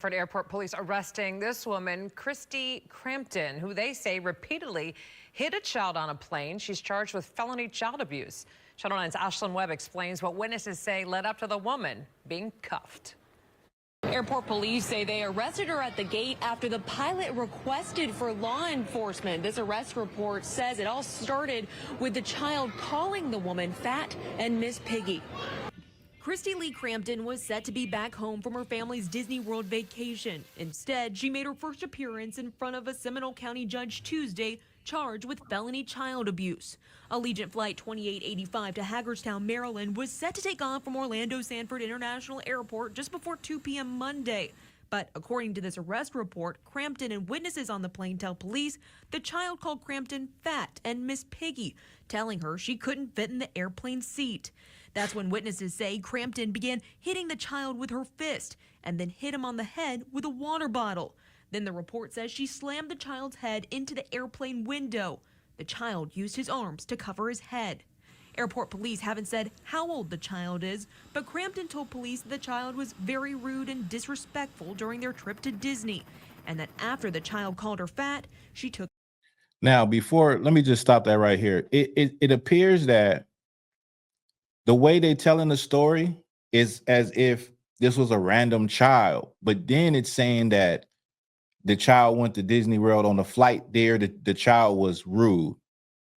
Airport police arresting this woman, Christy Crampton, who they say repeatedly hit a child on a plane. She's charged with felony child abuse. Channel 9's Ashlyn Webb explains what witnesses say led up to the woman being cuffed. Airport police say they arrested her at the gate after the pilot requested for law enforcement. This arrest report says it all started with the child calling the woman fat and Miss Piggy. Christy Lee Crampton was set to be back home from her family's Disney World vacation. Instead, she made her first appearance in front of a Seminole County judge Tuesday, charged with felony child abuse. Allegiant Flight 2885 to Hagerstown, Maryland was set to take off from Orlando Sanford International Airport just before 2 p.m. Monday. But according to this arrest report, Crampton and witnesses on the plane tell police the child called Crampton fat and Miss Piggy, telling her she couldn't fit in the airplane seat. That's when witnesses say Crampton began hitting the child with her fist and then hit him on the head with a water bottle. Then the report says she slammed the child's head into the airplane window. The child used his arms to cover his head. Airport police haven't said how old the child is, but Crampton told police the child was very rude and disrespectful during their trip to Disney, and that after the child called her fat, she took. Now, let me just stop that right here. It appears that the way they're telling the story is as if this was a random child, but then it's saying that the child went to Disney World on the flight there. The child was rude,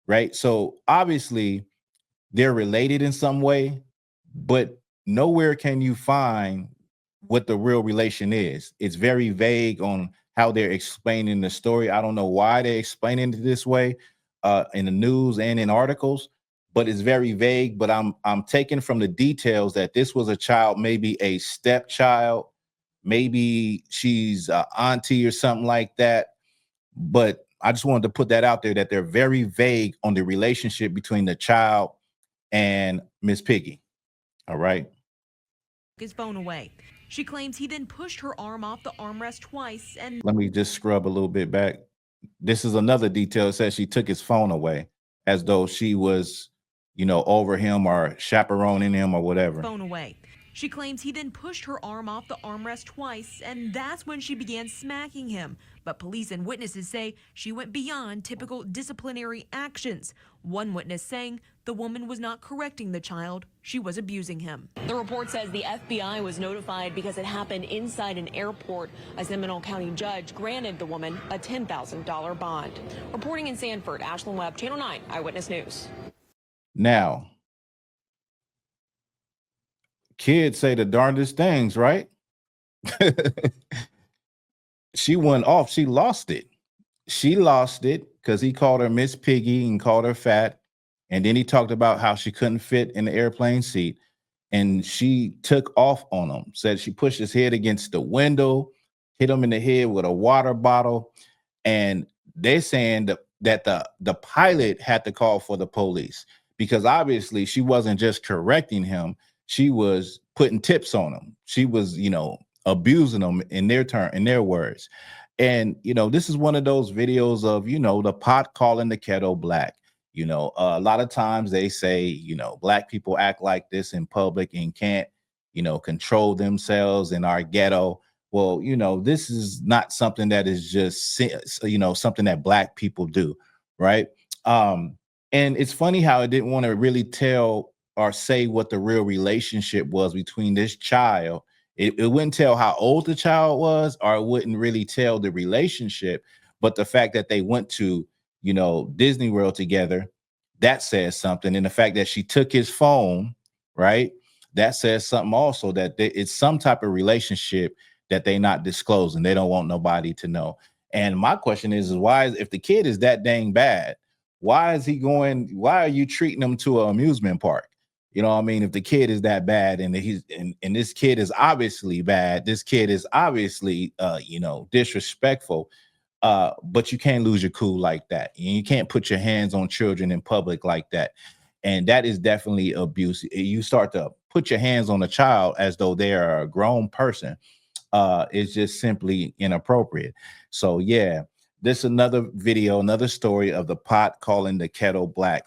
right? So obviously they're related in some way, but nowhere can you find what the real relation is. It's very vague on how they're explaining the story. I don't know why they're explaining it this way in the news and in articles, but it's very vague. But I'm taking from the details that this was a child, maybe a stepchild, maybe she's an auntie or something like that. But I just wanted to put that out there, that they're very vague on the relationship between the child and Miss Piggy. All right. His phone away. She claims he then pushed her arm off the armrest twice and. Let me just scrub a little bit back. This is another detail. It says she took his phone away as though she was, over him or chaperoning him or whatever. Phone away. She claims he then pushed her arm off the armrest twice, and that's when she began smacking him. But police and witnesses say she went beyond typical disciplinary actions. One witness saying the woman was not correcting the child, she was abusing him. The report says the FBI was notified because it happened inside an airport. A Seminole County judge granted the woman a $10,000 bond. Reporting in Sanford, Ashlyn Webb, Channel 9 Eyewitness News. Now, kids say the darndest things, right? She went off. She lost it. She lost it because he called her Miss Piggy and called her fat. And then he talked about how she couldn't fit in the airplane seat. And she took off on him, said she pushed his head against the window, hit him in the head with a water bottle. And they're saying that the pilot had to call for the police because obviously she wasn't just correcting him. She was putting tips on him. She was, abusing them in their words. And, this is one of those videos of, the pot calling the kettle black. A lot of times they say, black people act like this in public and can't, control themselves in our ghetto. Well, this is not something that is just, something that black people do. Right. And it's funny how it didn't want to really tell or say what the real relationship was between this child. It wouldn't tell how old the child was, or it wouldn't really tell the relationship. But the fact that they went to, Disney World together, that says something. And the fact that she took his phone, right, that says something also, that it's some type of relationship that they're not disclosing. They don't want nobody to know. And my question is why, if the kid is that dang bad, why are you treating him to an amusement park? You know what I mean? If the kid is that bad and this kid is obviously bad, this kid is obviously, disrespectful, but you can't lose your cool like that. You can't put your hands on children in public like that. And that is definitely abuse. You start to put your hands on a child as though they are a grown person. It's just simply inappropriate. So, yeah, this is another video, another story of the pot calling the kettle black.